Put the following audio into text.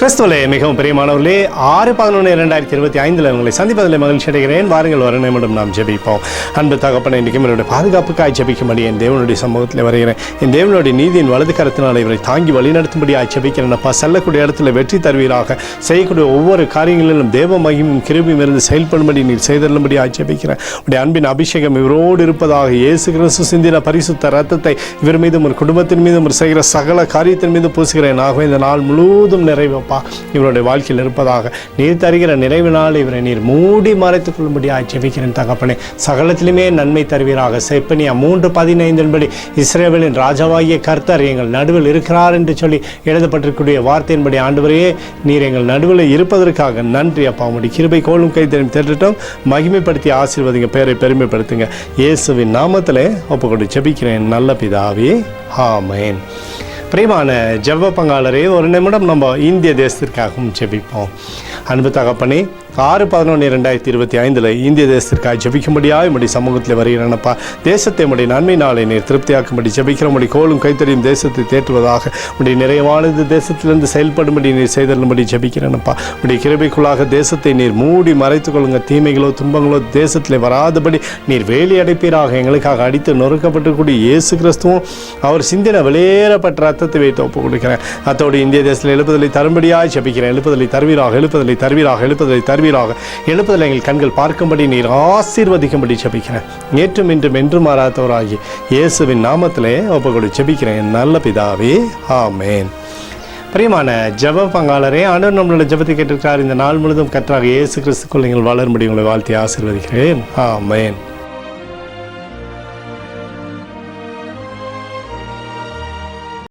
கிறிஸ்துவிலே மிகவும் பிரியமானவர்களே, 6/11/2025 உங்களை சந்திப்பதில் மகிழ்ச்சி அடைகிறேன். வாருங்கள், வர நிமிடம் நாம் ஜெபிப்போம். அன்பு தகப்பனை, இன்றைக்கும் என்னுடைய பாதுகாப்புக்காய் ஜெபிக்கும்படி என் தேவனுடைய சமூகத்தில் வருகிறேன். என் தேவனுடைய நீதியின் வலது கரத்தினால் இவரை தாங்கி வழிநடத்தும்படியாக ஜெபிக்கிறேன்ப்பா. செல்லக்கூடிய இடத்துல வெற்றி தருவீராக. செய்யக்கூடிய ஒவ்வொரு காரியங்களிலும் தேவ மகிமும் கிருபையும் இருந்து செயல்படும்படி நீர் செய்தருளும்படியாக ஜெபிக்கிறேன். உடைய அன்பின் அபிஷேகம் இவரோடு இருப்பதாக. இயேசு கிறிஸ்து சிந்தின பரிசுத்த ரத்தத்தை இவர் மீதும் ஒரு குடும்பத்தின் மீதும் ஒரு செய்கிற சகல காரியத்தின் மீது பூசுகிறேன். ஆகவே இந்த நாள் முழுவதும் நிறைவப்பா இவருடைய வாழ்க்கையில் இருப்பதாக. நீர் தருகிற நிறைவினால் இவரை நீர் மூடி மறைத்துக் கொள்ளும்படியாக ஜெபிக்கிறேன் தகப்பனே. சகலத்திலுமே நன்மை தருவீராக. செப்பனியா 3:15 இஸ்ரவேலின் ராஜாவாகிய கர்த்தர் எங்கள் நடுவில் இருக்கிறார் என்று சொல்லி எழுதப்பட்டிருக்கூடிய வார்த்தையின்படி ஆண்டவரே, நீர் எங்கள் நடுவில் இருப்பதற்காக நன்றி அப்பா. உம்முடைய கிருபை கோலும் கைத்தறியும் தேட்டட்டும். மகிமைப்படுத்தி ஆசீர்வதிங்க, பேரை பெருமைப்படுத்துங்க. இயேசுவின் நாமத்திலே ஒப்புக்கொண்டு ஜெபிக்கிறேன் நல்ல பிதாவே, ஆமென். பிரியமான ஜெப பங்காளரே, ஒரு நிமிடம் நம்ம இந்திய தேசத்திற்காகவும் ஜெபிப்போம். அன்பு தகப்பனே, 6/11/2025 இந்திய தேசத்திற்காக ஜெபிக்கும்படியாக உம்முடைய சமூகத்தில் வருகிறேனப்பா. தேசத்தை உம்முடைய நன்மை நாளை நீர் திருப்தியாக்கும்படி ஜெபிக்கிற உம்முடைய கோலும் கைத்தறியும் தேசத்தை தேற்றுவதாக. உம்முடைய நிறைவானது தேசத்திலிருந்து செயல்படும்படி நீர் செய்தருளும்படி ஜெபிக்கிறேனப்பா. உம்முடைய கிருபைக்குள்ளாக தேசத்தை நீர் மூடி மறைத்துக் கொள்ளுங்க. தீமைகளோ துன்பங்களோ தேசத்தில் வராதபடி நீர் வேலி அடைப்பீராக. எங்களுக்காக அடித்து நொறுக்கப்பட்டிருக்கூடிய இயேசு கிறிஸ்துவும் அவர் சிந்தின வெளியேறப்பட்ட ரத்தத்தை வைத்து ஒப்புக் கொடுக்கிறேன். அத்தோடு இந்திய தேசத்தில் எழுப்புதலை தரும்படியாக ஜெபிக்கிறேன். எழுப்புதலை தருவீராக, எழுப்புதலை தருவீராக, எழுப்புதலை தருவீராக. எழுப்புதலை எங்கள் கண்கள் பார்க்கும்படி நீர் ஆசீர்வதிக்கும்படி ஜெபிக்கிறேன். நேற்றும் இன்றும் என்றும் மாறாதவராகி இயேசுவின் நாமத்திலே ஒப்புக்கொடு ஜெபிக்கிறேன் நல்ல பிதாவே, ஆமென். பிரியமான ஜெப பங்காளரே, ஆண்டவர் நம்மளோட ஜெபத்தை கேட்டிருக்கிறார். இந்த நாள் முழுவதும் கர்த்தராகிய இயேசு கிறிஸ்துக்குள் நீங்கள் வளரும்படி உங்களை வாழ்த்தி ஆசீர்வதிக்கிறேன், ஆமென்.